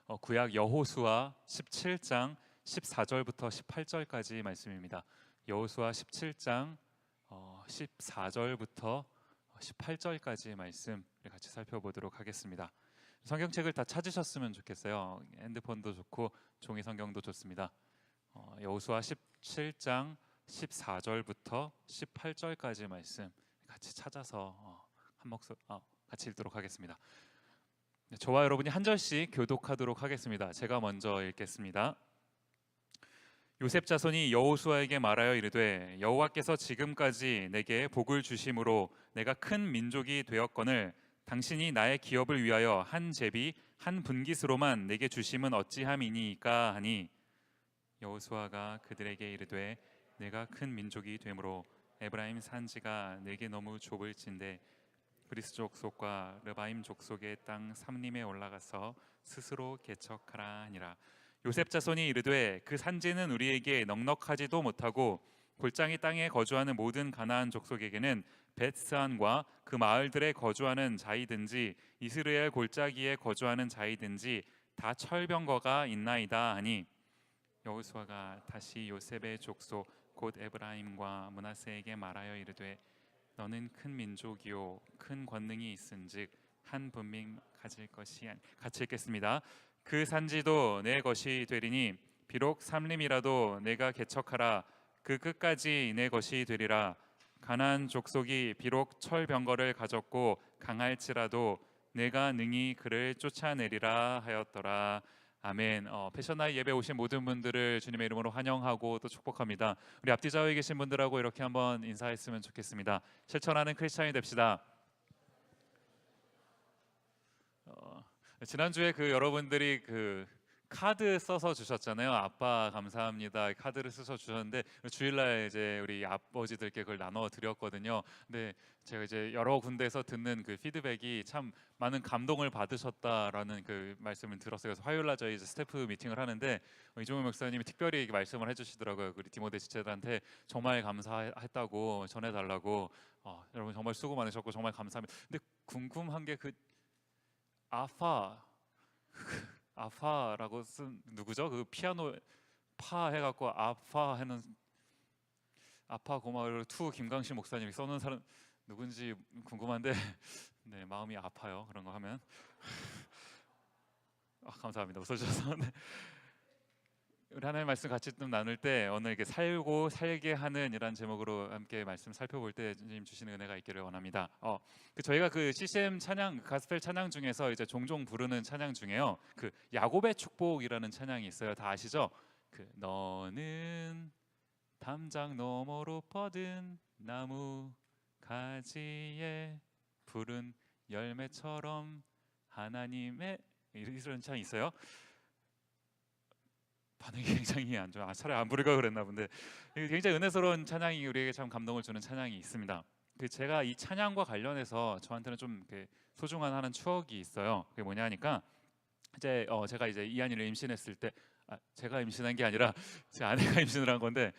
구약 여호수아 17장 14절부터 18절까지 말씀입니다. 여호수아 17장 14절부터 18절까지 말씀 같이 살펴보도록 하겠습니다. 성경책을 다 찾으셨으면 좋겠어요. 핸드폰도 좋고 종이 성경도 좋습니다. 여호수아 17장 14절부터 18절까지 말씀 같이 찾아서 같이 읽도록 하겠습니다. 저와 여러분이 한 절씩 교독하도록 하겠습니다. 제가 먼저 읽겠습니다. 요셉 자손이 여호수아에게 말하여 이르되 여호와께서 지금까지 내게 복을 주심으로 내가 큰 민족이 되었거늘 당신이 나의 기업을 위하여 한 제비 한 분깃으로만 내게 주심은 어찌함이니까 하니 여호수아가 그들에게 이르되 내가 큰 민족이 되므로 에브라임 산지가 내게 너무 좁을진데 브리스 족속과 르바임 족속의 땅 삼림에 올라가서 스스로 개척하라 하니라. 요셉 자손이 이르되 그 산지는 우리에게 넉넉하지도 못하고 골짜기 땅에 거주하는 모든 가나안 족속에게는 벳스안과 그 마을들에 거주하는 자이든지 이스라엘 골짜기에 거주하는 자이든지 다 철병거가 있나이다 하니 여호수아가 다시 요셉의 족속 곧 에브라임과 므낫세에게 말하여 이르되 너는 큰 민족이요 큰 권능이 있은즉 한 분민 가질 것이 같이 읽겠습니다. 그 산지도 내 것이 되리니 비록 삼림이라도 내가 개척하라 그 끝까지 내 것이 되리라. 가나안 족속이 비록 철병거를 가졌고 강할지라도 내가 능히 그를 쫓아내리라 하였더라. 아멘. 패션나이 예배 오신 모든 분들을 주님의 이름으로 환영하고 또 축복합니다. 우리 앞뒤 좌우에 계신 분들하고 이렇게 한번 인사했으면 좋겠습니다. 실천하는 크리스찬이 됩시다. 지난주에 여러분들이 카드 써서 주셨잖아요. 아빠 감사합니다. 카드를 써서 주셨는데 주일날 이제 우리 아버지들께 그걸 나눠 드렸거든요. 근데 제가 이제 여러 군데에서 듣는 피드백이 참 많은 감동을 받으셨다라는 말씀을 들었어요. 그래서 화요일날 저희 이제 스태프 미팅을 하는데 이종훈 목사님이 특별히 말씀을 해주시더라고요. 우리 디모데 지체들한테 정말 감사했다고 전해달라고. 여러분 정말 수고 많으셨고 정말 감사합니다. 근데 궁금한 게 아파라고 쓴 누구죠? 피아노 파 해갖고 아파 하는 아파 고마워를 투 김강신 목사님이 써놓은 사람 누군지 궁금한데 네, 마음이 아파요. 그런 거 하면 감사합니다. 웃어주셔서. 네. 우리 하나님의 말씀 같이 좀 나눌 때 오늘 이렇게 살고 살게 하는 이란 제목으로 함께 말씀 살펴볼 때 주님 주시는 은혜가 있기를 원합니다. 저희가 CCM 찬양 가스펠 찬양 중에서 이제 종종 부르는 찬양 중에요. 야곱의 축복이라는 찬양이 있어요. 다 아시죠? 너는 담장 너머로 뻗은 나무 가지에 푸른 열매처럼 하나님의 이런 찬양이 있어요. 반응이 굉장히 안 좋아. 차라리 안 부를까 그랬나 본데 굉장히 은혜스러운 찬양이 우리에게 참 감동을 주는 찬양이 있습니다. 제가 이 찬양과 관련해서 저한테는 좀 소중한 하는 추억이 있어요. 그게 뭐냐 하니까 이제 제가 이제 이한이를 임신했을 때 제가 임신한 게 아니라 제 아내가 임신을 한 건데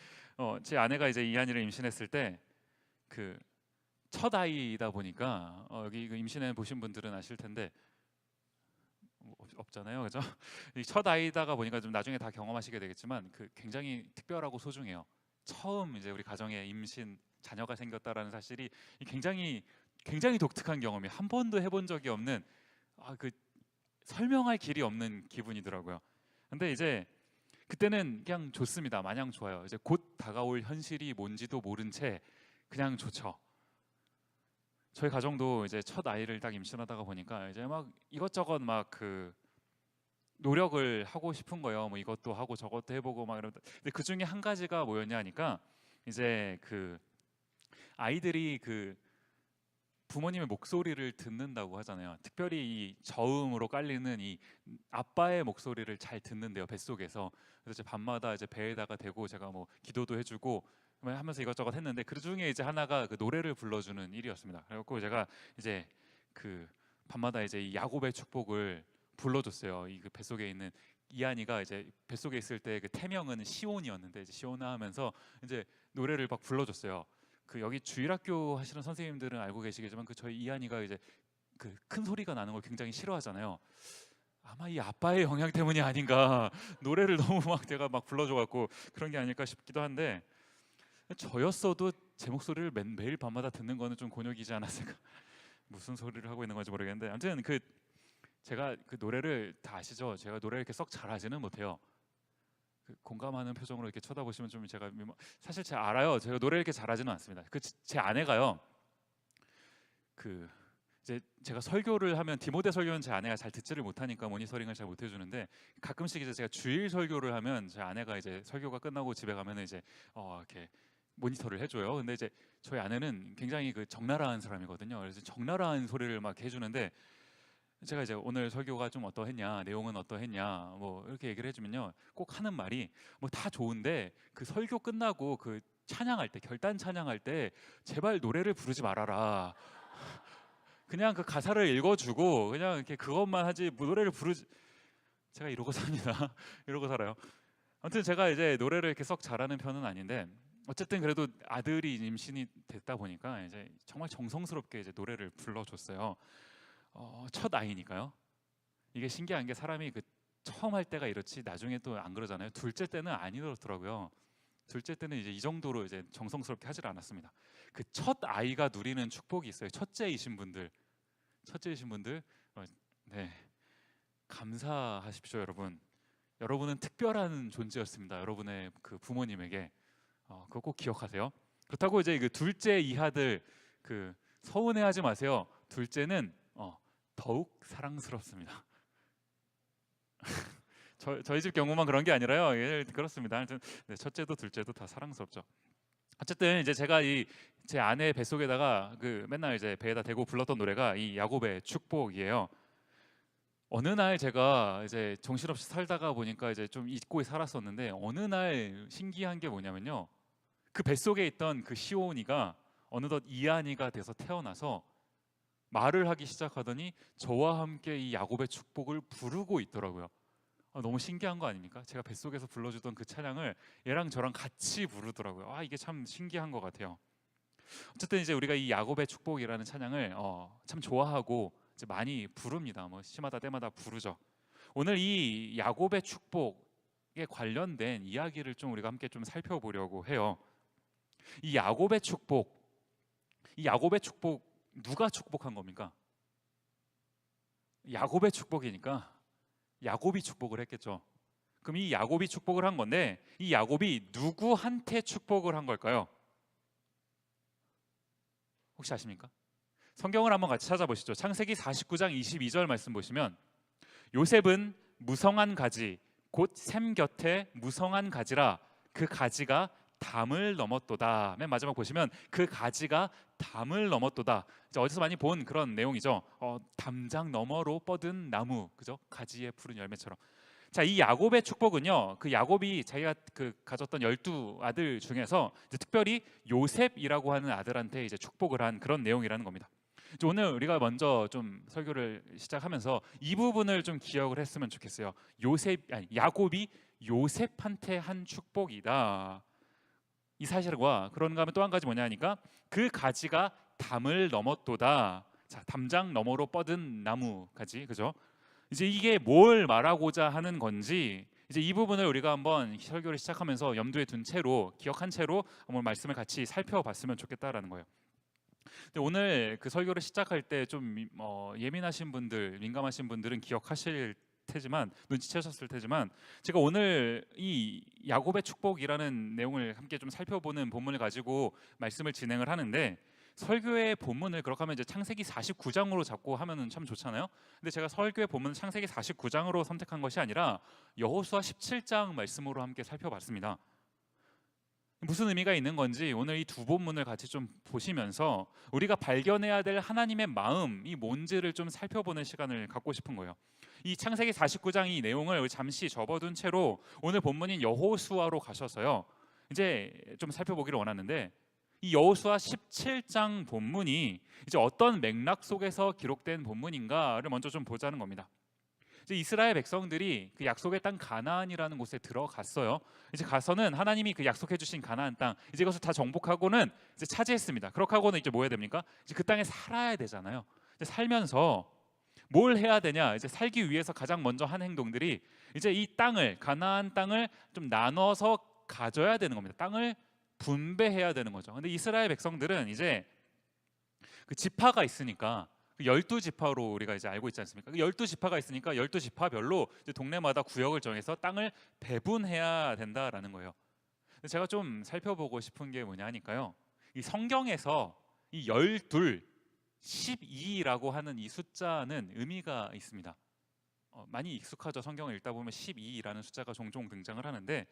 제 아내가 이제 이한이를 임신했을 때 첫 아이다 보니까 여기 임신해 보신 분들은 아실 텐데 없잖아요, 그죠? 첫 아이다가 보니까 좀 나중에 다 경험하시게 되겠지만 굉장히 특별하고 소중해요. 처음 이제 우리 가정에 임신 자녀가 생겼다라는 사실이 굉장히 독특한 경험이 한 번도 해본 적이 없는 설명할 길이 없는 기분이더라고요. 근데 이제 그때는 그냥 좋습니다. 마냥 좋아요. 이제 곧 다가올 현실이 뭔지도 모른 채 그냥 좋죠. 저희 가정도 이제 첫 아이를 딱 임신하다가 보니까 이제 막 이것저것 노력을 하고 싶은 거예요. 뭐 이것도 하고 저것도 해보고 막 이러다. 근데 그 중에 한 가지가 뭐였냐 하니까 이제 아이들이 부모님의 목소리를 듣는다고 하잖아요. 특별히 이 저음으로 깔리는 이 아빠의 목소리를 잘 듣는데요, 뱃속에서. 그래서 밤마다 이제 배에다가 대고 제가 뭐 기도도 해주고 하면서 이것저것 했는데 그 중에 이제 하나가 노래를 불러주는 일이었습니다. 그래갖고 제가 이제 밤마다 이제 이 야곱의 축복을 불러줬어요. 이 뱃속에 있는 이한이가 이제 뱃속에 있을 때 태명은 시온이었는데 이제 시온아 하면서 이제 노래를 막 불러줬어요. 여기 주일학교 하시는 선생님들은 알고 계시겠지만 저희 이한이가 이제 큰 소리가 나는 걸 굉장히 싫어하잖아요. 아마 이 아빠의 영향 때문이 아닌가. 노래를 너무 막 제가 막 불러줘갖고 그런 게 아닐까 싶기도 한데, 저였어도 제 목소리를 매일 밤마다 듣는 거는 좀 곤욕이지 않았을까. 무슨 소리를 하고 있는 건지 모르겠는데, 아무튼 제가 그 노래를 다 아시죠? 제가 노래를 이렇게 썩 잘하지는 못해요. 공감하는 표정으로 이렇게 쳐다보시면 좀 제가 사실 제가 알아요. 제가 노래를 이렇게 잘하지는 않습니다. 제 아내가요. 이제 제가 설교를 하면 디모데 설교는 제 아내가 잘 듣지를 못하니까 모니터링을 잘 못 해주는데, 가끔씩 이제 제가 주일 설교를 하면 제 아내가 이제 설교가 끝나고 집에 가면 이제 이렇게 모니터를 해줘요. 근데 이제 저희 아내는 굉장히 적나라한 사람이거든요. 그래서 적나라한 소리를 막 해주는데, 제가 이제 오늘 설교가 좀 어떠했냐, 내용은 어떠했냐, 뭐 이렇게 얘기를 해주면요, 꼭 하는 말이 뭐 다 좋은데 그 설교 끝나고 그 찬양할 때, 결단 찬양할 때 제발 노래를 부르지 말아라. 그냥 그 가사를 읽어주고 그냥 이렇게 그것만 하지 뭐 노래를 부르지. 제가 이러고 삽니다. 이러고 살아요. 아무튼 제가 이제 노래를 이렇게 썩 잘하는 편은 아닌데, 어쨌든 그래도 아들이 임신이 됐다 보니까 이제 정말 정성스럽게 이제 노래를 불러줬어요. 첫 아이니까요. 이게 신기한 게 사람이 처음 할 때가 이렇지 나중에 또 안 그러잖아요. 둘째 때는 아니더라고요. 둘째 때는 이제 이 정도로 이제 정성스럽게 하질 않았습니다. 그 첫 아이가 누리는 축복이 있어요. 첫째이신 분들, 네, 감사하십시오, 여러분. 여러분은 특별한 존재였습니다. 여러분의 그 부모님에게 그거 꼭 기억하세요. 그렇다고 이제 그 둘째 이하들 서운해하지 마세요. 둘째는 더욱 사랑스럽습니다. 저희 집 경우만 그런 게 아니라요. 예, 그렇습니다. 네, 첫째도 둘째도 다 사랑스럽죠. 어쨌든 이제 제가 제 아내 뱃속에다가 맨날 이제 배에다 대고 불렀던 노래가 이 야곱의 축복이에요. 어느 날 제가 이제 정신없이 살다가 보니까 이제 좀 잊고 살았었는데, 어느 날 신기한 게 뭐냐면요, 그 뱃속에 있던 그 시온이가 어느덧 이한이가 돼서 태어나서 말을 하기 시작하더니 저와 함께 이 야곱의 축복을 부르고 있더라고요. 너무 신기한 거 아닙니까? 제가 뱃속에서 불러주던 그 찬양을 얘랑 저랑 같이 부르더라고요. 이게 참 신기한 것 같아요. 어쨌든 이제 우리가 이 야곱의 축복이라는 찬양을 참 좋아하고 이제 많이 부릅니다. 뭐 시마다 때마다 부르죠. 오늘 이 야곱의 축복에 관련된 이야기를 좀 우리가 함께 좀 살펴보려고 해요. 이 야곱의 축복 누가 축복한 겁니까? 야곱의 축복이니까 야곱이 축복을 했겠죠. 그럼 이 야곱이 축복을 한 건데, 이 야곱이 누구한테 축복을 한 걸까요? 혹시 아십니까? 성경을 한번 같이 찾아보시죠. 창세기 49장 22절 말씀 보시면, 요셉은 무성한 가지 곧 샘 곁에 무성한 가지라 그 가지가 담을 넘었도다. 맨 마지막 보시면 그 가지가 담을 넘었도다. 어디서 많이 본 그런 내용이죠. 담장 너머로 뻗은 나무, 그죠? 가지에 푸른 열매처럼. 자, 이 야곱의 축복은요, 그 야곱이 자기가 가졌던 12아들 중에서 이제 특별히 요셉이라고 하는 아들한테 이제 축복을 한 그런 내용이라는 겁니다. 오늘 우리가 먼저 좀 설교를 시작하면서 이 부분을 좀 기억을 했으면 좋겠어요. 야곱이 요셉한테 한 축복이다. 이 사실과 그런가 하면 또 한 가지 뭐냐 하니까, 그 가지가 담을 넘었도다. 자, 담장 너머로 뻗은 나무 가지, 그죠? 이제 이게 뭘 말하고자 하는 건지, 이제 이 부분을 우리가 한번 설교를 시작하면서 염두에 둔 채로, 기억한 채로 한번 말씀을 같이 살펴봤으면 좋겠다라는 거예요. 근데 오늘 그 설교를 시작할 때 좀 예민하신 분들, 민감하신 분들은 기억하실 테지만, 눈치채셨을 테지만, 제가 오늘 이 야곱의 축복이라는 내용을 함께 좀 살펴보는 본문을 가지고 말씀을 진행을 하는데, 설교의 본문을 그렇게 하면 이제 창세기 49장으로 잡고 하면은 참 좋잖아요. 근데 제가 설교의 본문은 창세기 49장으로 선택한 것이 아니라 여호수아 17장 말씀으로 함께 살펴봤습니다. 무슨 의미가 있는 건지 오늘 이 두 본문을 같이 좀 보시면서 우리가 발견해야 될 하나님의 마음이 뭔지를 좀 살펴보는 시간을 갖고 싶은 거예요. 이 창세기 49장 이 내용을 잠시 접어둔 채로 오늘 본문인 여호수아로 가셔서요, 이제 좀 살펴보기를 원하는데, 이 여호수아 17장 본문이 이제 어떤 맥락 속에서 기록된 본문인가를 먼저 좀 보자는 겁니다. 이제 이스라엘 백성들이 그 약속의 땅 가나안이라는 곳에 들어갔어요. 이제 가서는 하나님이 그 약속해 주신 가나안 땅, 이제 그것을 다 정복하고는 이제 차지했습니다. 그렇게 하고는 이제 뭐 해야 됩니까? 이제 그 땅에 살아야 되잖아요. 이제 살면서 뭘 해야 되냐? 이제 살기 위해서 가장 먼저 한 행동들이 이제 이 땅을, 가나안 땅을 좀 나눠서 가져야 되는 겁니다. 땅을 분배해야 되는 거죠. 근데 이스라엘 백성들은 이제 그 지파가 있으니까, 그 12지파로 우리가 이제 알고 있지 않습니까? 그 12지파가 있으니까 12지파별로 이제 동네마다 구역을 정해서 땅을 배분해야 된다라는 거예요. 근데 제가 좀 살펴보고 싶은 게 뭐냐니까요. 이 성경에서 이 12, 12라고 하는 이 숫자는 의미가 있습니다. 많이 익숙하죠. 성경을 읽다 보면 12라는 숫자가 종종 등장을 하는데,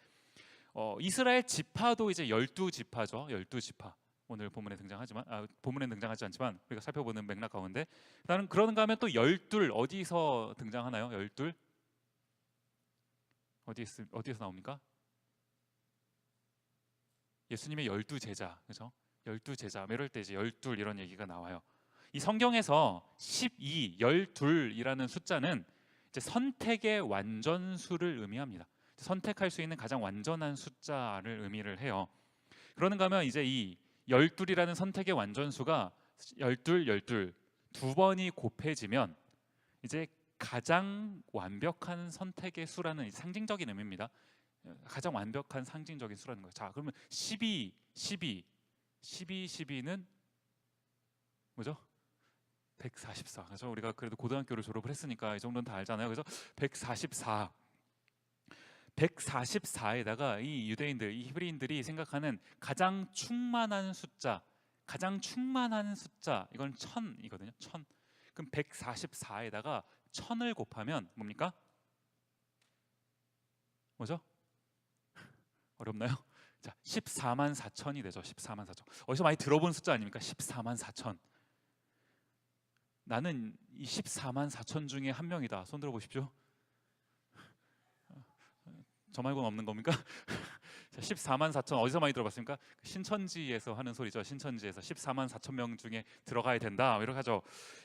이스라엘 지파도 이제 12지파죠. 12지파. 오늘 본문에 등장하지만, 본문에 등장하지 않지만 우리가 살펴보는 맥락 가운데, 나는 그런가 하면 또 12 어디서 등장하나요? 12 어디에서 나옵니까? 예수님의 12제자, 그죠? 12제자, 이럴 때 이제 12 이런 얘기가 나와요. 이 성경에서 12, 12이라는 숫자는 이제 선택의 완전수를 의미합니다. 선택할 수 있는 가장 완전한 숫자를 의미를 해요. 그런가 하면 이제 이 12이라는 선택의 완전수가 12, 12 두 번이 곱해지면 이제 가장 완벽한 선택의 수라는 상징적인 의미입니다. 가장 완벽한 상징적인 수라는 거예요. 자, 그러면 12, 12, 12, 12는 뭐죠? 144. 그래서 우리가 그래도 고등학교를 졸업을 했으니까 이 정도는 다 알잖아요. 그래서 144. 144에다가 이 유대인들, 이 히브리인들이 생각하는 가장 충만한 숫자, 가장 충만한 숫자, 이건 1000이거든요. 1000. 그럼 144에다가 1000을 곱하면 뭡니까? 뭐죠? 어렵나요? 자, 14만 4천이 되죠. 14만 4천. 어디서 많이 들어본 숫자 아닙니까? 14만 4천. 나는 이 14만 4천 중에 한 명이다. 손 들어 보십시오. 저 말고는 없는 겁니까? 14만 4천 어디서 많이 들어봤습니까? 신천지에서 하는 소리죠. 신천지에서 14만 4천 명 중에 들어가야 된다, 이렇게 하죠.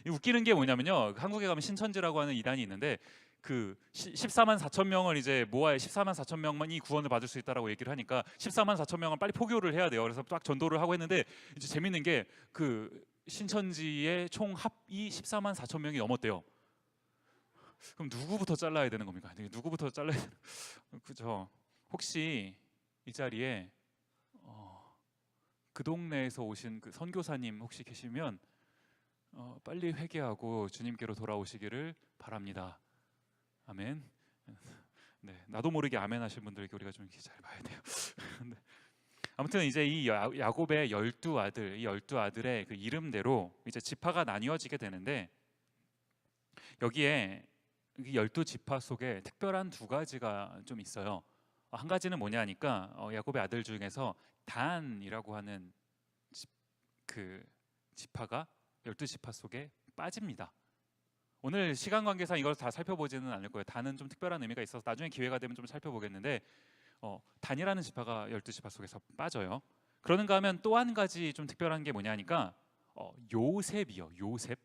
웃기는 게 뭐냐면요, 한국에 가면 신천지라고 하는 이단이 있는데 그 14만 4천 명을 이제 모아야 14만 4천 명만이 구원을 받을 수 있다라고 얘기를 하니까 14만 4천 명을 빨리 포교를 해야 돼요. 그래서 딱 전도를 하고 했는데, 이제 재밌는 게 그 신천지의 총 합이 14만 4천 명이 넘었대요. 그럼 누구부터 잘라야 되는 겁니까? 누구부터 잘라야 되는, 그죠? 혹시 이 자리에 그 동네에서 오신 그 선교사님 혹시 계시면 빨리 회개하고 주님께로 돌아오시기를 바랍니다. 아멘. 네, 나도 모르게 아멘 하신 분들에게 우리가 좀 잘 봐야 돼요. 네. 아무튼 이제 이 야곱의 12아들, 이 12아들의 그 이름대로 이제 지파가 나뉘어지게 되는데, 여기에 12지파 속에 특별한 두 가지가 좀 있어요. 한 가지는 뭐냐니까 야곱의 아들 중에서 단이라고 하는 그 지파가 12지파 속에 빠집니다. 오늘 시간 관계상 이걸 다 살펴보지는 않을 거예요. 단은 좀 특별한 의미가 있어서 나중에 기회가 되면 좀 살펴보겠는데, 단이라는 지파가 12지파 속에서 빠져요. 그러는가 하면 또 한 가지 좀 특별한 게 뭐냐니까 요셉이요. 요셉.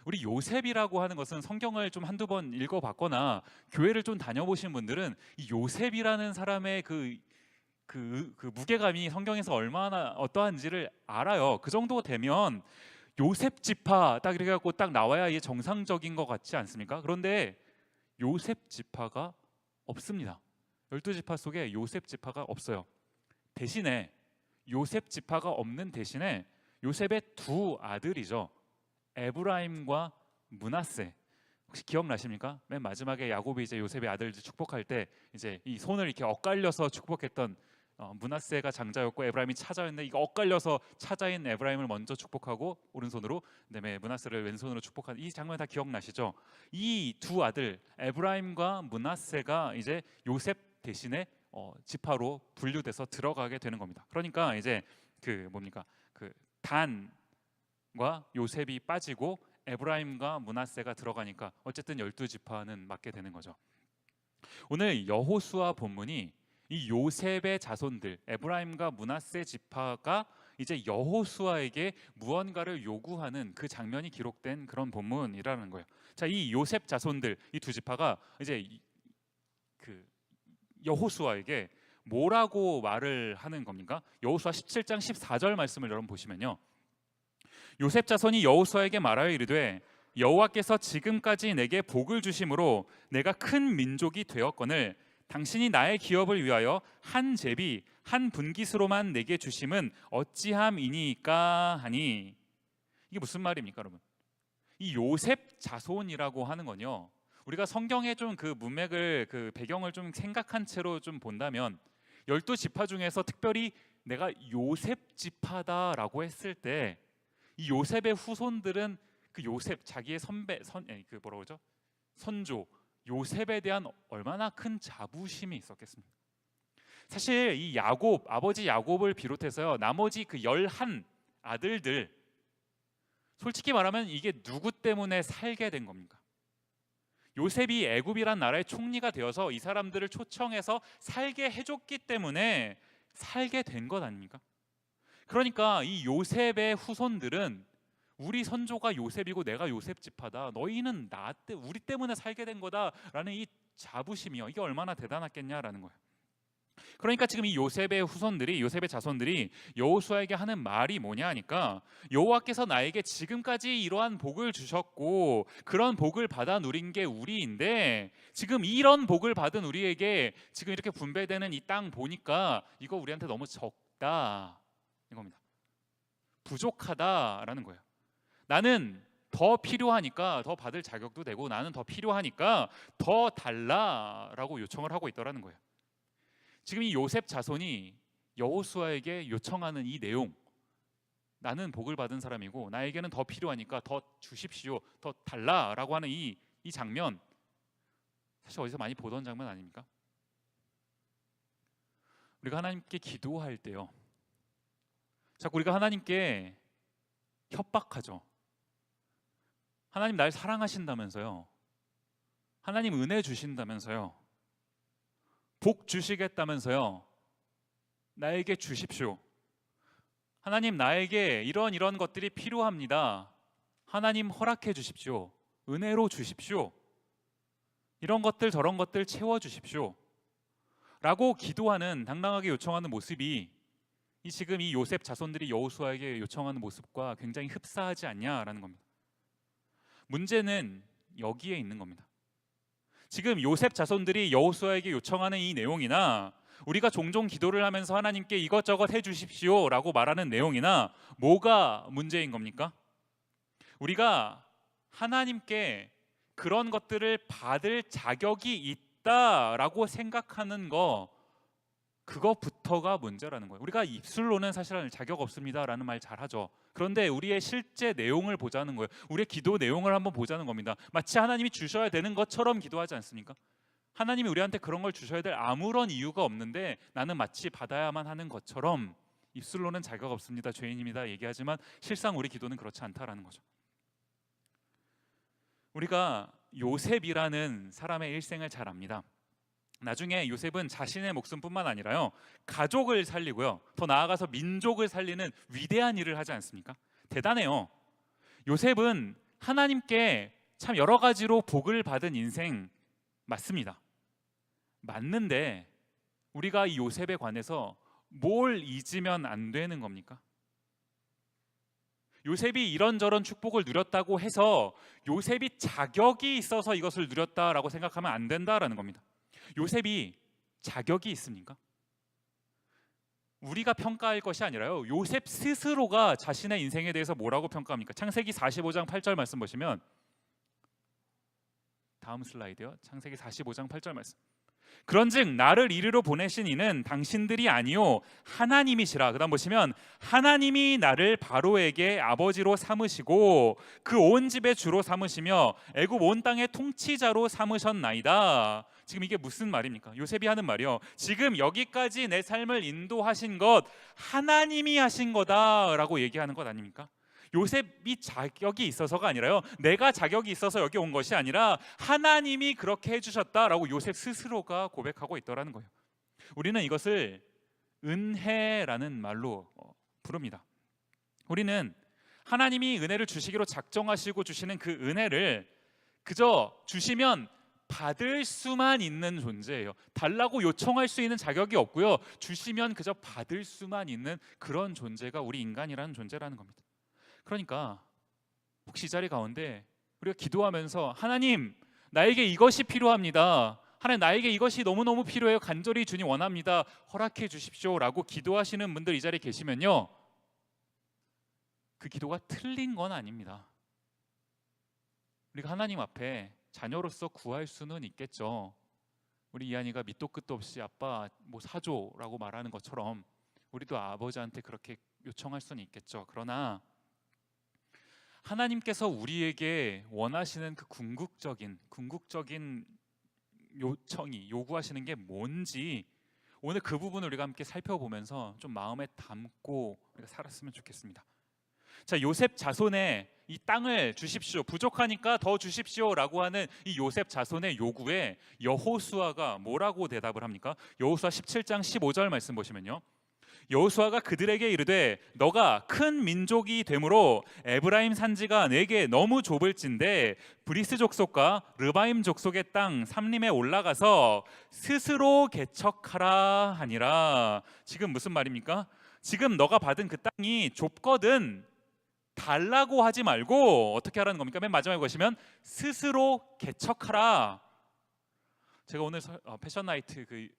우리 요셉이라고 하는 것은 성경을 좀 한두 번 읽어봤거나 교회를 좀 다녀보신 분들은 이 요셉이라는 사람의 그 무게감이 성경에서 얼마나 어떠한지를 알아요. 그 정도 되면 요셉 지파 딱 이렇게 갖고 딱 나와야 이게 정상적인 것 같지 않습니까? 그런데 요셉 지파가 없습니다. 12지파 속에 요셉 지파가 없어요. 대신에 요셉 지파가 없는 대신에 요셉의 두 아들이죠. 에브라임과 므낫세. 혹시 기억나십니까? 맨 마지막에 야곱이 이제 요셉의 아들 축복할 때 이제 이 손을 이렇게 엇갈려서 축복했던, 므낫세가 장자였고 에브라임이 차자였는데, 이거 엇갈려서 차자인 에브라임을 먼저 축복하고 오른손으로, 그다음에 므낫세를 왼손으로 축복한 이 장면 다 기억나시죠? 이 두 아들 에브라임과 므낫세가 이제 요셉 대신에 지파로 분류돼서 들어가게 되는 겁니다. 그러니까 이제 그 뭡니까? 그 단과 요셉이 빠지고 에브라임과 므낫세가 들어가니까 어쨌든 12지파는 맞게 되는 거죠. 오늘 여호수아 본문이 이 요셉의 자손들 에브라임과 므낫세 지파가 이제 여호수아에게 무언가를 요구하는 그 장면이 기록된 그런 본문이라는 거예요. 자, 이 요셉 자손들 이 두 지파가 이제 그 여호수아에게 뭐라고 말을 하는 겁니까? 여호수아 17장 14절 말씀을 여러분 보시면요, 요셉 자손이 여호수아에게 말하여 이르되 여호와께서 지금까지 내게 복을 주심으로 내가 큰 민족이 되었거늘 당신이 나의 기업을 위하여 한 제비 한 분깃으로만 내게 주심은 어찌함이니까 하니. 이게 무슨 말입니까, 여러분? 이 요셉 자손이라고 하는 건요, 우리가 성경의 좀 그 문맥을, 그 배경을 좀 생각한 채로 좀 본다면 12지파 중에서 특별히 내가 요셉 지파다라고 했을 때 이 요셉의 후손들은 그 요셉, 자기의 그 뭐라고 그러죠? 선조 요셉에 대한 얼마나 큰 자부심이 있었겠습니까? 사실 이 야곱, 아버지 야곱을 비롯해서요, 나머지 그 11 아들들, 솔직히 말하면 이게 누구 때문에 살게 된 겁니까? 요셉이 애굽이란 나라의 총리가 되어서 이 사람들을 초청해서 살게 해줬기 때문에 살게 된 것 아닙니까? 그러니까 이 요셉의 후손들은 우리 선조가 요셉이고 내가 요셉 지파다, 너희는 우리 때문에 살게 된 거다라는 이 자부심이요, 이게 얼마나 대단했겠냐라는 거예요. 그러니까 지금 이 요셉의 후손들이, 요셉의 자손들이 여호수아에게 하는 말이 뭐냐 하니까, 여호와께서 나에게 지금까지 이러한 복을 주셨고 그런 복을 받아 누린 게 우리인데, 지금 이런 복을 받은 우리에게 지금 이렇게 분배되는 이 땅 보니까 이거 우리한테 너무 적다 이겁니다. 부족하다라는 거예요. 나는 더 필요하니까 더 받을 자격도 되고 나는 더 필요하니까 더 달라라고 요청을 하고 있더라는 거예요. 지금 이 요셉 자손이 여호수아에게 요청하는 이 내용, 나는 복을 받은 사람이고 나에게는 더 필요하니까 더 주십시오, 더 달라라고 하는 이 장면, 사실 어디서 많이 보던 장면 아닙니까? 우리가 하나님께 기도할 때요, 자꾸 우리가 하나님께 협박하죠. 하나님 날 사랑하신다면서요, 하나님 은혜 주신다면서요, 복 주시겠다면서요, 나에게 주십시오. 하나님 나에게 이런 것들이 필요합니다. 하나님 허락해 주십시오. 은혜로 주십시오. 이런 것들 저런 것들 채워 주십시오 라고 기도하는, 당당하게 요청하는 모습이 지금 이 요셉 자손들이 여호수아에게 요청하는 모습과 굉장히 흡사하지 않냐라는 겁니다. 문제는 여기에 있는 겁니다. 지금 요셉 자손들이 여호수아에게 요청하는 이 내용이나 우리가 종종 기도를 하면서 하나님께 이것저것 해주십시오 라고 말하는 내용이나 뭐가 문제인 겁니까? 우리가 하나님께 그런 것들을 받을 자격이 있다라고 생각하는 그거부터가 문제라는 거예요. 우리가 입술로는 사실 자격 없습니다라는 말 잘하죠. 그런데 우리의 실제 내용을 보자는 거예요. 우리의 기도 내용을 한번 보자는 겁니다. 마치 하나님이 주셔야 되는 것처럼 기도하지 않습니까? 하나님이 우리한테 그런 걸 주셔야 될 아무런 이유가 없는데 나는 마치 받아야만 하는 것처럼 입술로는 자격 없습니다, 죄인입니다 얘기하지만 실상 우리 기도는 그렇지 않다라는 거죠. 우리가 요셉이라는 사람의 일생을 잘 압니다. 나중에 요셉은 자신의 목숨뿐만 아니라요, 가족을 살리고요, 더 나아가서 민족을 살리는 위대한 일을 하지 않습니까? 대단해요. 요셉은 하나님께 참 여러 가지로 복을 받은 인생 맞습니다. 맞는데 우리가 이 요셉에 관해서 뭘 잊으면 안 되는 겁니까? 요셉이 이런저런 축복을 누렸다고 해서 요셉이 자격이 있어서 이것을 누렸다라고 생각하면 안 된다라는 겁니다. 요셉이 자격이 있습니까? 우리가 평가할 것이 아니라요, 요셉 스스로가 자신의 인생에 대해서 뭐라고 평가합니까? 창세기 45장 8절 말씀 보시면, 다음 슬라이드요, 창세기 45장 8절 말씀. 그런즉 나를 이리로 보내신 이는 당신들이 아니요 하나님이시라. 그다음 보시면, 하나님이 나를 바로에게 아버지로 삼으시고 그 온 집의 주로 삼으시며 애굽 온 땅의 통치자로 삼으셨나이다. 지금 이게 무슨 말입니까? 요셉이 하는 말이요, 지금 여기까지 내 삶을 인도하신 것 하나님이 하신 거다라고 얘기하는 것 아닙니까? 요셉이 자격이 있어서가 아니라요, 내가 자격이 있어서 여기 온 것이 아니라 하나님이 그렇게 해주셨다라고 요셉 스스로가 고백하고 있더라는 거예요. 우리는 이것을 은혜라는 말로 부릅니다. 우리는 하나님이 은혜를 주시기로 작정하시고 주시는 그 은혜를 그저 주시면 받을 수만 있는 존재예요. 달라고 요청할 수 있는 자격이 없고요, 주시면 그저 받을 수만 있는 그런 존재가 우리 인간이라는 존재라는 겁니다. 그러니까 혹시 이 자리 가운데 우리가 기도하면서 하나님, 나에게 이것이 필요합니다. 하나님, 나에게 이것이 너무너무 필요해요. 간절히 주님 원합니다. 허락해 주십시오라고 기도하시는 분들 이 자리에 계시면요, 그 기도가 틀린 건 아닙니다. 우리가 하나님 앞에 자녀로서 구할 수는 있겠죠. 우리 이한이가 밑도 끝도 없이 아빠 뭐 사줘라고 말하는 것처럼 우리도 아버지한테 그렇게 요청할 수는 있겠죠. 그러나 하나님께서 우리에게 원하시는 그 궁극적인 요청이, 요구하시는 게 뭔지 오늘 그 부분을 우리가 함께 살펴보면서 좀 마음에 담고 우리가 살았으면 좋겠습니다. 자, 요셉 자손의 이 땅을 주십시오, 부족하니까 더 주십시오라고 하는 이 요셉 자손의 요구에 여호수아가 뭐라고 대답을 합니까? 여호수아 17장 15절 말씀 보시면요, 여호수아가 그들에게 이르되 너가 큰 민족이 되므로 에브라임 산지가 내게 너무 좁을진데 브리스 족속과 르바임 족속의 땅 삼림에 올라가서 스스로 개척하라 하니라. 지금 무슨 말입니까? 지금 너가 받은 그 땅이 좁거든 달라고 하지 말고 어떻게 하라는 겁니까? 맨 마지막에 보시면 스스로 개척하라. 제가 오늘 패션 나이트 그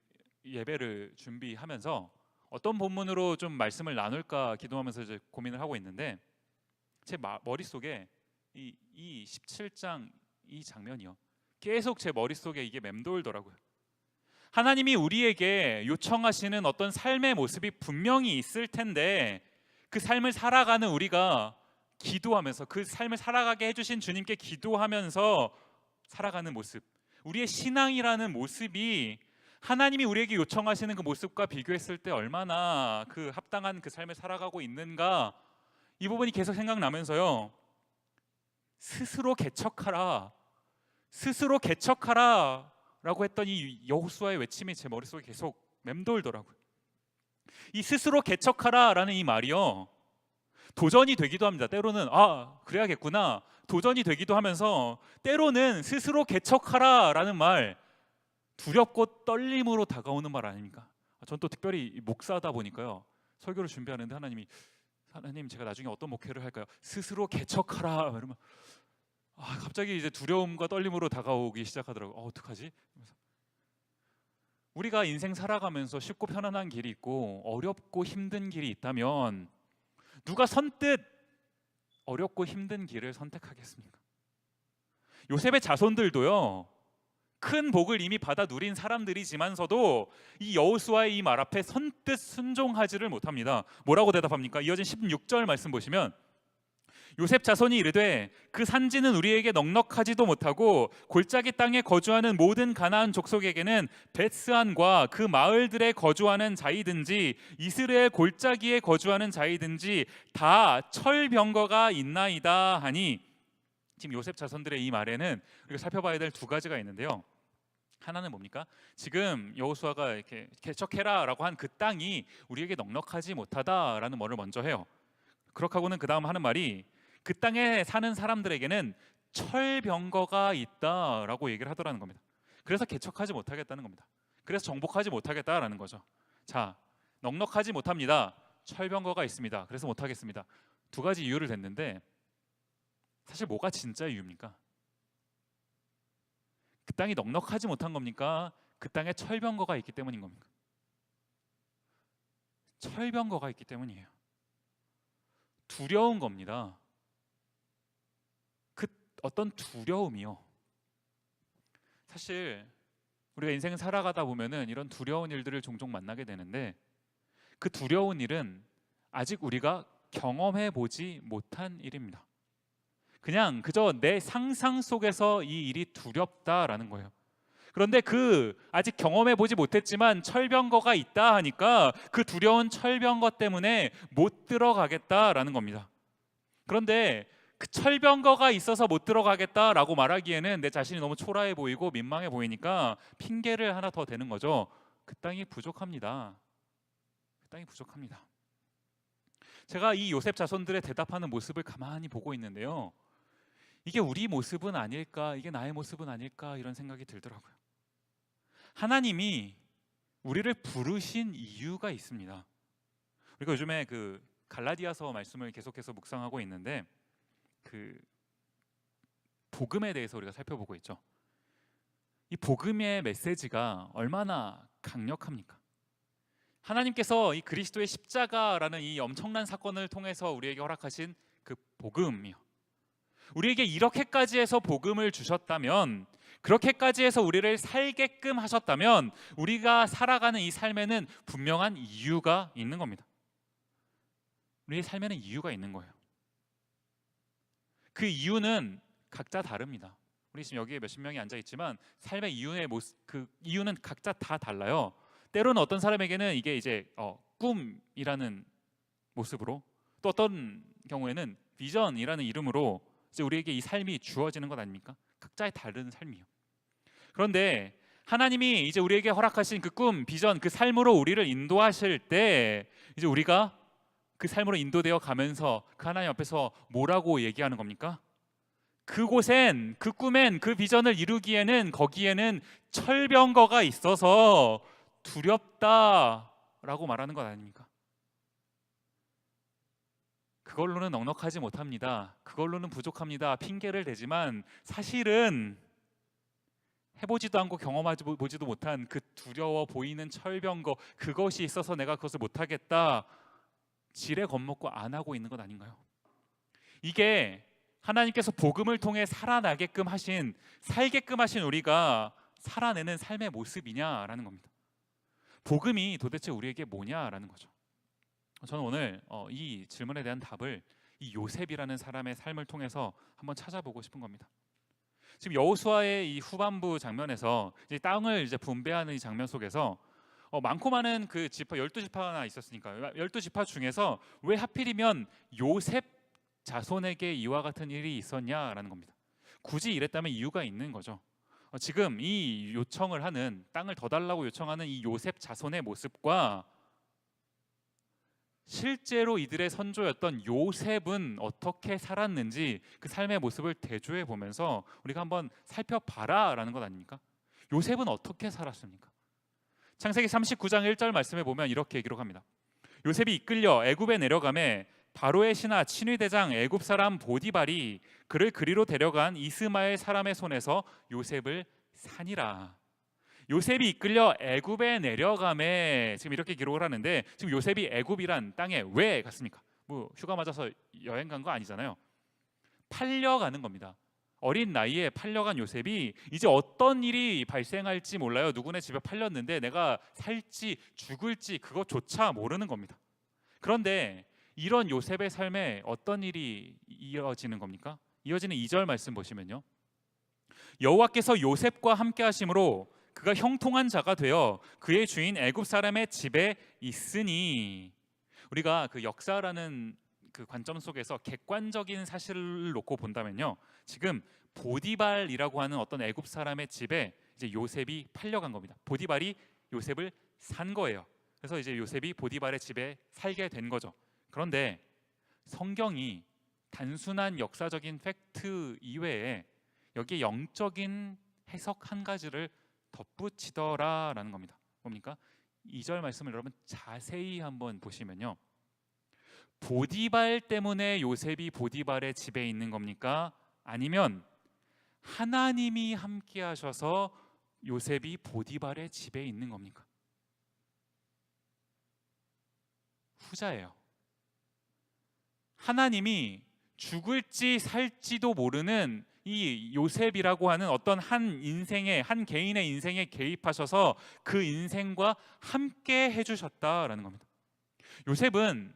예배를 준비하면서 어떤 본문으로 좀 말씀을 나눌까 기도하면서 이제 고민을 하고 있는데 제 머릿속에 이 17장 이 장면이요, 계속 제 머릿속에 이게 맴돌더라고요. 하나님이 우리에게 요청하시는 어떤 삶의 모습이 분명히 있을 텐데 그 삶을 살아가는 우리가 기도하면서 그 삶을 살아가게 해주신 주님께 기도하면서 살아가는 모습, 우리의 신앙이라는 모습이 하나님이 우리에게 요청하시는 그 모습과 비교했을 때 얼마나 그 합당한 그 삶을 살아가고 있는가, 이 부분이 계속 생각나면서요, 스스로 개척하라, 스스로 개척하라 라고 했던 이 여호수아의 외침이 제 머릿속에 계속 맴돌더라고요. 이 스스로 개척하라 라는 이 말이요, 도전이 되기도 합니다. 때로는 그래야겠구나 도전이 되기도 하면서, 때로는 스스로 개척하라 라는 말 두렵고 떨림으로 다가오는 말 아닙니까? 전 또 특별히 목사다 보니까요, 설교를 준비하는데 하나님 제가 나중에 어떤 목회를 할까요? 스스로 개척하라 이러면 갑자기 이제 두려움과 떨림으로 다가오기 시작하더라고요. 어떡하지? 우리가 인생 살아가면서 쉽고 편안한 길이 있고 어렵고 힘든 길이 있다면 누가 선뜻 어렵고 힘든 길을 선택하겠습니까? 요셉의 자손들도요, 큰 복을 이미 받아 누린 사람들이지만서도 이 여호수아의 이 말 앞에 선뜻 순종하지를 못합니다. 뭐라고 대답합니까? 이어진 16절 말씀 보시면 요셉 자손이 이르되 그 산지는 우리에게 넉넉하지도 못하고 골짜기 땅에 거주하는 모든 가나안 족속에게는 벳스안과 그 마을들에 거주하는 자이든지 이스라엘 골짜기에 거주하는 자이든지 다 철병거가 있나이다 하니, 지금 요셉 자손들의 이 말에는 우리가 살펴봐야 될 두 가지가 있는데요. 하나는 뭡니까? 지금 여호수아가 이렇게 개척해라라고 한 그 땅이 우리에게 넉넉하지 못하다라는 말을 먼저 해요. 그렇게 하고는 그 다음 하는 말이 그 땅에 사는 사람들에게는 철병거가 있다라고 얘기를 하더라는 겁니다. 그래서 개척하지 못하겠다는 겁니다. 그래서 정복하지 못하겠다라는 거죠. 자, 넉넉하지 못합니다. 철병거가 있습니다. 그래서 못하겠습니다. 두 가지 이유를 댔는데 사실 뭐가 진짜 이유입니까? 그 땅이 넉넉하지 못한 겁니까? 그 땅에 철병거가 있기 때문인 겁니까? 철병거가 있기 때문이에요. 두려운 겁니다. 그 어떤 두려움이요, 사실 우리가 인생을 살아가다 보면은 이런 두려운 일들을 종종 만나게 되는데 그 두려운 일은 아직 우리가 경험해 보지 못한 일입니다. 그냥 그저 내 상상 속에서 이 일이 두렵다라는 거예요. 그런데 그 아직 경험해 보지 못했지만 철병거가 있다 하니까 그 두려운 철병거 때문에 못 들어가겠다라는 겁니다. 그런데 그 철병거가 있어서 못 들어가겠다라고 말하기에는 내 자신이 너무 초라해 보이고 민망해 보이니까 핑계를 하나 더 대는 거죠. 그 땅이 부족합니다. 그 땅이 부족합니다. 제가 이 요셉 자손들의 대답하는 모습을 가만히 보고 있는데요, 이게 우리 모습은 아닐까, 이게 나의 모습은 아닐까, 이런 생각이 들더라고요. 하나님이 우리를 부르신 이유가 있습니다. 우리가 요즘에 그 갈라디아서 말씀을 계속해서 묵상하고 있는데 그 복음에 대해서 우리가 살펴보고 있죠. 이 복음의 메시지가 얼마나 강력합니까? 하나님께서 이 그리스도의 십자가라는 이 엄청난 사건을 통해서 우리에게 허락하신 그 복음이요, 우리에게 이렇게까지 해서 복음을 주셨다면, 그렇게까지 해서 우리를 살게끔 하셨다면, 우리가 살아가는 이 삶에는 분명한 이유가 있는 겁니다. 우리의 삶에는 이유가 있는 거예요. 그 이유는 각자 다릅니다. 우리 지금 여기에 몇십 명이 앉아 있지만 삶의 이유의 모습, 그 이유는 각자 다 달라요. 때로는 어떤 사람에게는 이게 이제 꿈이라는 모습으로, 또 어떤 경우에는 비전이라는 이름으로 이제 우리에게 이 삶이 주어지는 것 아닙니까? 각자의 다른 삶이요. 그런데 하나님이 이제 우리에게 허락하신 그 꿈, 비전, 그 삶으로 우리를 인도하실 때 이제 우리가 그 삶으로 인도되어 가면서 그 하나님 앞에서 뭐라고 얘기하는 겁니까? 그곳엔, 그 꿈엔, 그 비전을 이루기에는 거기에는 철병거가 있어서 두렵다라고 말하는 것 아닙니까? 그걸로는 넉넉하지 못합니다. 그걸로는 부족합니다. 핑계를 대지만 사실은 해보지도 않고 경험하지 보지도 못한 그 두려워 보이는 철병거, 그것이 있어서 내가 그것을 못하겠다, 지레 겁먹고 안 하고 있는 것 아닌가요? 이게 하나님께서 복음을 통해 살아나게끔 하신, 살게끔 하신 우리가 살아내는 삶의 모습이냐라는 겁니다. 복음이 도대체 우리에게 뭐냐라는 거죠. 저는 오늘 이 질문에 대한 답을 이 요셉이라는 사람의 삶을 통해서 한번 찾아보고 싶은 겁니다. 지금 여호수아의 이 후반부 장면에서 이제 땅을 이제 분배하는 이 장면 속에서 많고 많은 그 지파, 12지파가 있었으니까요. 12지파 중에서 왜 하필이면 요셉 자손에게 이와 같은 일이 있었냐라는 겁니다. 굳이 이랬다면 이유가 있는 거죠. 지금 이 요청을 하는, 땅을 더 달라고 요청하는 이 요셉 자손의 모습과 실제로 이들의 선조였던 요셉은 어떻게 살았는지 그 삶의 모습을 대조해 보면서 우리가 한번 살펴봐라라는 것 아닙니까? 요셉은 어떻게 살았습니까? 창세기 39장 1절 말씀에 보면 이렇게 기록합니다. 요셉이 이끌려 애굽에 내려가매 바로의 신하 친위 대장 애굽 사람 보디발이 그를 그리로 데려간 이스마엘 사람의 손에서 요셉을 산이라. 요셉이 이끌려 애굽에 내려가매, 지금 이렇게 기록을 하는데, 지금 요셉이 애굽이란 땅에 왜 갔습니까? 뭐 휴가 맞아서 여행 간 거 아니잖아요. 팔려가는 겁니다. 어린 나이에 팔려간 요셉이 이제 어떤 일이 발생할지 몰라요. 누구네 집에 팔렸는데 내가 살지 죽을지 그것조차 모르는 겁니다. 그런데 이런 요셉의 삶에 어떤 일이 이어지는 겁니까? 이어지는 2절 말씀 보시면요, 여호와께서 요셉과 함께 하심으로 그가 형통한 자가 되어 그의 주인 애굽 사람의 집에 있으니. 우리가 그 역사라는 그 관점 속에서 객관적인 사실을 놓고 본다면요, 지금 보디발이라고 하는 어떤 애굽 사람의 집에 이제 요셉이 팔려간 겁니다. 보디발이 요셉을 산 거예요. 그래서 이제 요셉이 보디발의 집에 살게 된 거죠. 그런데 성경이 단순한 역사적인 팩트 이외에 여기에 영적인 해석 한 가지를 덧붙이더라라는 겁니다. 뭡니까? 2절 말씀을 여러분 자세히 한번 보시면요, 보디발 때문에 요셉이 보디발의 집에 있는 겁니까? 아니면 하나님이 함께 하셔서 요셉이 보디발의 집에 있는 겁니까? 후자예요. 하나님이 죽을지 살지도 모르는 이 요셉이라고 하는 어떤 한 인생의, 한 개인의 인생에 개입하셔서 그 인생과 함께 해주셨다라는 겁니다. 요셉은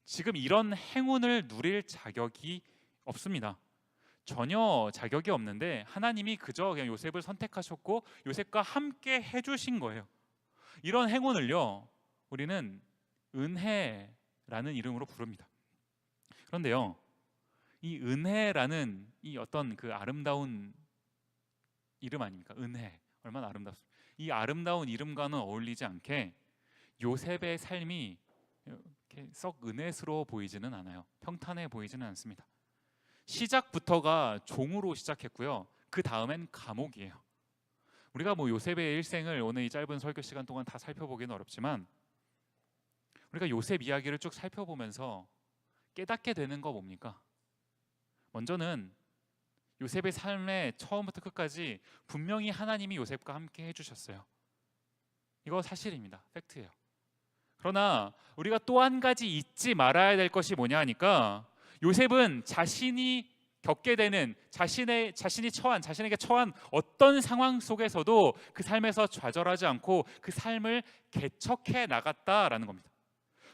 지금 이런 행운을 누릴 자격이 없습니다. 전혀 자격이 없는데 하나님이 그저 그냥 요셉을 선택하셨고 요셉과 함께 해주신 거예요. 이런 행운을요, 우리는 은혜라는 이름으로 부릅니다. 그런데요, 이 은혜라는 이 어떤 그 아름다운 이름 아닙니까? 은혜, 얼마나 아름답습니까? 이 아름다운 이름과는 어울리지 않게 요셉의 삶이 이렇게 썩 은혜스러워 보이지는 않아요. 평탄해 보이지는 않습니다. 시작부터가 종으로 시작했고요, 그 다음엔 감옥이에요. 우리가 뭐 요셉의 일생을 오늘 이 짧은 설교 시간 동안 다 살펴보기는 어렵지만, 우리가 요셉 이야기를 쭉 살펴보면서 깨닫게 되는 거 뭡니까? 먼저는 요셉의 삶의 처음부터 끝까지 분명히 하나님이 요셉과 함께 해주셨어요. 이거 사실입니다. 팩트예요. 그러나 우리가 또 한 가지 잊지 말아야 될 것이 뭐냐 하니까, 요셉은 자신이 겪게 되는 자신에게 처한 어떤 상황 속에서도 그 삶에서 좌절하지 않고 그 삶을 개척해 나갔다라는 겁니다.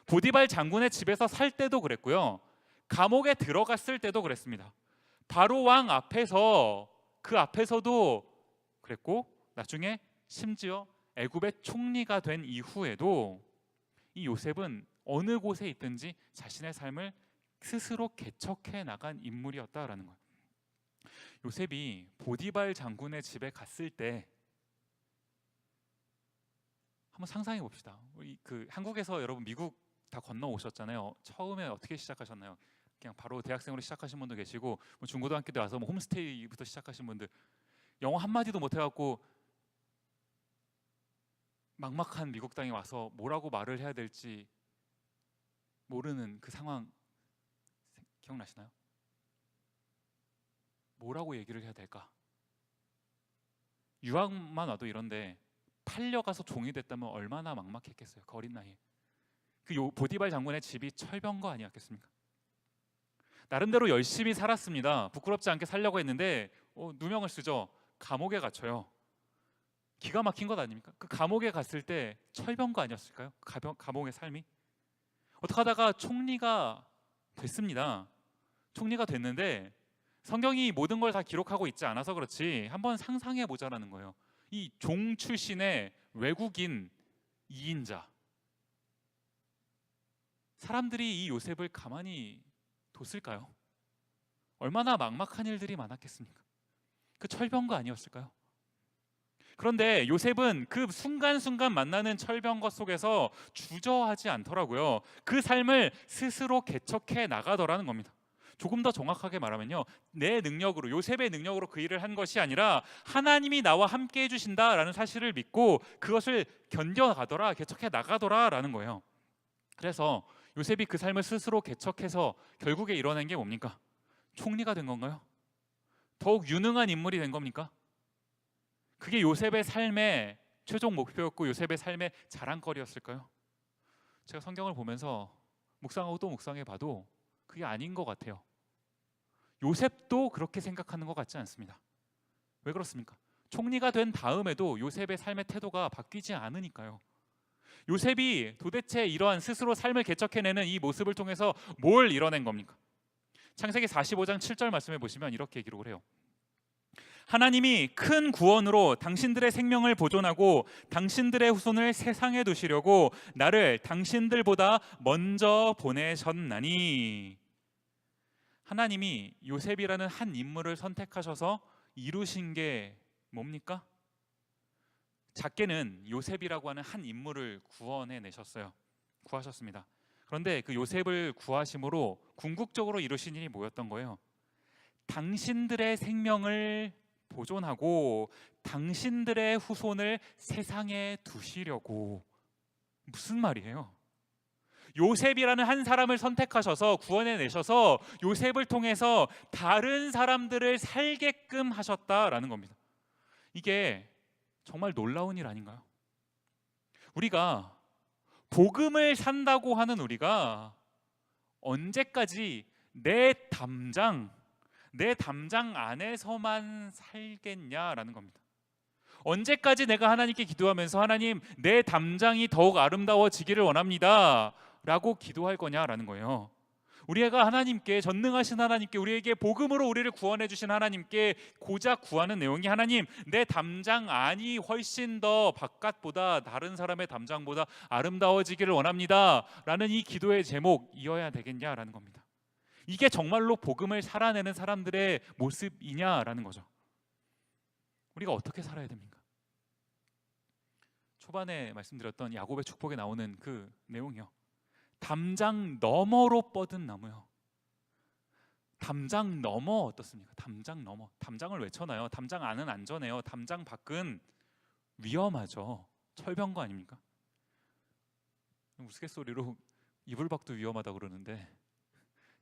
보디발 장군의 집에서 살 때도 그랬고요. 감옥에 들어갔을 때도 그랬습니다. 바로 왕 앞에서 그 앞에서도 그랬고, 나중에 심지어 애굽의 총리가 된 이후에도 이 요셉은 어느 곳에 있든지 자신의 삶을 스스로 개척해 나간 인물이었다라는 거예요. 요셉이 보디발 장군의 집에 갔을 때 한번 상상해 봅시다. 한국에서 여러분 미국 다 건너 오셨잖아요. 처음에 어떻게 시작하셨나요? 그냥 바로 대학생으로 시작하신 분도 계시고, 뭐 중고등학교 때 와서 뭐 홈스테이부터 시작하신 분들, 영어 한마디도 못해갖고 막막한 미국 땅에 와서 뭐라고 말을 해야 될지 모르는 그 상황 기억나시나요? 뭐라고 얘기를 해야 될까? 유학만 와도 이런데 팔려가서 종이 됐다면 얼마나 막막했겠어요. 그 어린 나이에. 보디발 장군의 집이 철병거 아니었겠습니까? 나름대로 열심히 살았습니다. 부끄럽지 않게 살려고 했는데 누명을 쓰죠. 감옥에 갇혀요. 기가 막힌 것 아닙니까? 그 감옥에 갔을 때 철병거 아니었을까요? 감옥의 삶이. 어떻게 하다가 총리가 됐습니다. 총리가 됐는데 성경이 모든 걸 다 기록하고 있지 않아서 그렇지 한번 상상해 보자라는 거예요. 이 종 출신의 외국인 2인자, 사람들이 이 요셉을 가만히 뒀을까요? 얼마나 막막한 일들이 많았겠습니까? 그 철병거 아니었을까요? 그런데 요셉은 그 순간순간 만나는 철병거 속에서 주저하지 않더라고요. 그 삶을 스스로 개척해 나가더라는 겁니다. 조금 더 정확하게 말하면요, 내 능력으로, 요셉의 능력으로 그 일을 한 것이 아니라 하나님이 나와 함께 해주신다라는 사실을 믿고 그것을 견뎌가더라, 개척해 나가더라라는 거예요. 그래서 요셉이 그 삶을 스스로 개척해서 결국에 이뤄낸 게 뭡니까? 총리가 된 건가요? 더욱 유능한 인물이 된 겁니까? 그게 요셉의 삶의 최종 목표였고 요셉의 삶의 자랑거리였을까요? 제가 성경을 보면서 묵상하고 또 묵상해 봐도 그게 아닌 것 같아요. 요셉도 그렇게 생각하는 것 같지 않습니다. 왜 그렇습니까? 총리가 된 다음에도 요셉의 삶의 태도가 바뀌지 않으니까요. 요셉이 도대체 이러한 스스로 삶을 개척해내는 이 모습을 통해서 뭘 이뤄낸 겁니까? 창세기 45장 7절 말씀해 보시면 이렇게 기록을 해요. 하나님이 큰 구원으로 당신들의 생명을 보존하고 당신들의 후손을 세상에 두시려고 나를 당신들보다 먼저 보내셨나니. 하나님이 요셉이라는 한 인물을 선택하셔서 이루신 게 뭡니까? 작게는 요셉이라고 하는 한 인물을 구원해 내셨어요. 구하셨습니다. 그런데 그 요셉을 구하심으로 궁극적으로 이루신 일이 뭐였던 거예요? 당신들의 생명을 보존하고 당신들의 후손을 세상에 두시려고. 무슨 말이에요? 요셉이라는 한 사람을 선택하셔서 구원해 내셔서 요셉을 통해서 다른 사람들을 살게끔 하셨다라는 겁니다. 이게 정말 놀라운 일 아닌가요? 우리가 복음을 산다고 하는 우리가 언제까지 내 담장 안에서만 살겠냐라는 겁니다. 언제까지 내가 하나님께 기도하면서 하나님, 내 담장이 더욱 아름다워지기를 원합니다 라고 기도할 거냐라는 거예요. 우리가 하나님께, 전능하신 하나님께, 우리에게 복음으로 우리를 구원해 주신 하나님께 고작 구하는 내용이 하나님, 내 담장 안이 훨씬 더 바깥보다 다른 사람의 담장보다 아름다워지기를 원합니다 라는 이 기도의 제목이어야 되겠냐라는 겁니다. 이게 정말로 복음을 살아내는 사람들의 모습이냐라는 거죠. 우리가 어떻게 살아야 됩니까? 초반에 말씀드렸던 야곱의 축복에 나오는 그 내용이요, 담장 너머로 뻗은 나무요. 담장 너머 어떻습니까? 담장 너머. 담장을 왜 쳐나요? 담장 안은 안전해요. 담장 밖은 위험하죠. 철병거 아닙니까? 우스갯소리로 이불 밖도 위험하다고 그러는데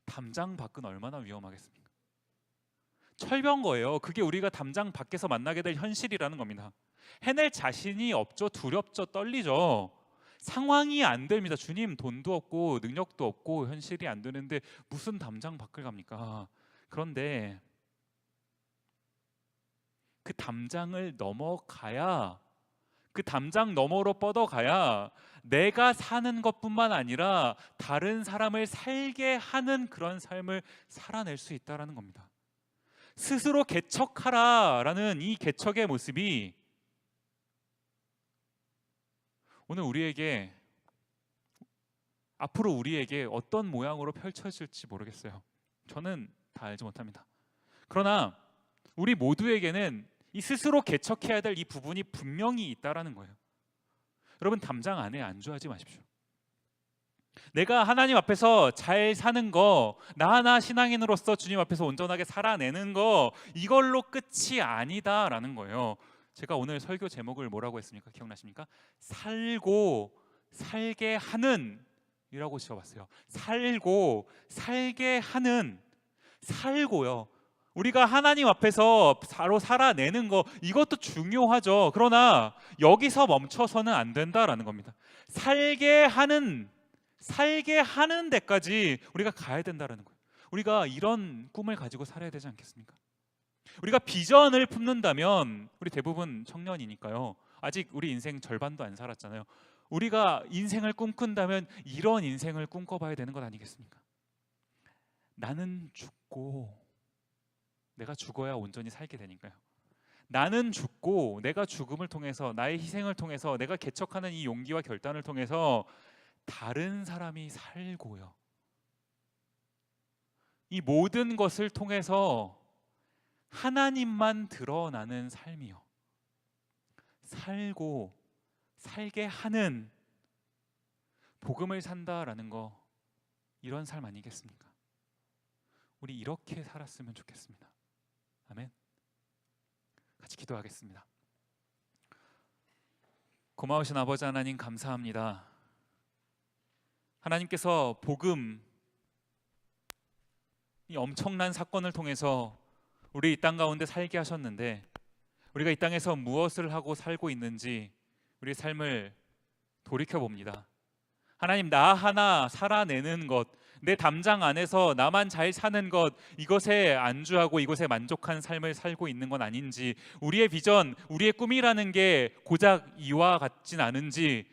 담장 밖은 얼마나 위험하겠습니까? 철벽인 거예요. 그게 우리가 담장 밖에서 만나게 될 현실이라는 겁니다. 해낼 자신이 없죠. 두렵죠. 떨리죠. 상황이 안 됩니다. 주님, 돈도 없고 능력도 없고 현실이 안 되는데 무슨 담장 밖을 갑니까? 그런데 그 담장을 넘어가야, 그 담장 너머로 뻗어가야 내가 사는 것뿐만 아니라 다른 사람을 살게 하는 그런 삶을 살아낼 수 있다는 겁니다. 스스로 개척하라라는 이 개척의 모습이 오늘 우리에게, 앞으로 우리에게 어떤 모양으로 펼쳐질지 모르겠어요. 저는 다 알지 못합니다. 그러나 우리 모두에게는 이 스스로 개척해야 될 이 부분이 분명히 있다라는 거예요. 여러분, 담장 안에 안주하지 마십시오. 내가 하나님 앞에서 잘 사는 거, 나 하나 신앙인으로서 주님 앞에서 온전하게 살아내는 거, 이걸로 끝이 아니다라는 거예요. 제가 오늘 설교 제목을 뭐라고 했습니까? 기억나십니까? 살고 살게 하는 이라고 지어봤어요. 살고 살게 하는. 살고요, 우리가 하나님 앞에서 바로 살아내는 거, 이것도 중요하죠. 그러나 여기서 멈춰서는 안 된다라는 겁니다. 살게 하는 데까지 우리가 가야 된다라는 거예요. 우리가 이런 꿈을 가지고 살아야 되지 않겠습니까? 우리가 비전을 품는다면, 우리 대부분 청년이니까요. 아직 우리 인생 절반도 안 살았잖아요. 우리가 인생을 꿈꾼다면 이런 인생을 꿈꿔봐야 되는 것 아니겠습니까? 나는 죽고 내가 죽어야 온전히 살게 되니까요. 나는 죽고 내가 죽음을 통해서, 나의 희생을 통해서, 내가 개척하는 이 용기와 결단을 통해서 다른 사람이 살고요, 이 모든 것을 통해서 하나님만 드러나는 삶이요, 살고 살게 하는 복음을 산다라는 거, 이런 삶 아니겠습니까? 우리 이렇게 살았으면 좋겠습니다. 아멘. 같이 기도하겠습니다. 고마우신 아버지 하나님, 감사합니다. 하나님께서 복음, 이 엄청난 사건을 통해서 우리 이 땅 가운데 살게 하셨는데, 우리가 이 땅에서 무엇을 하고 살고 있는지 우리 삶을 돌이켜봅니다. 하나님, 나 하나 살아내는 것, 내 담장 안에서 나만 잘 사는 것, 이것에 안주하고 이것에 만족한 삶을 살고 있는 건 아닌지, 우리의 비전, 우리의 꿈이라는 게 고작 이와 같진 않은지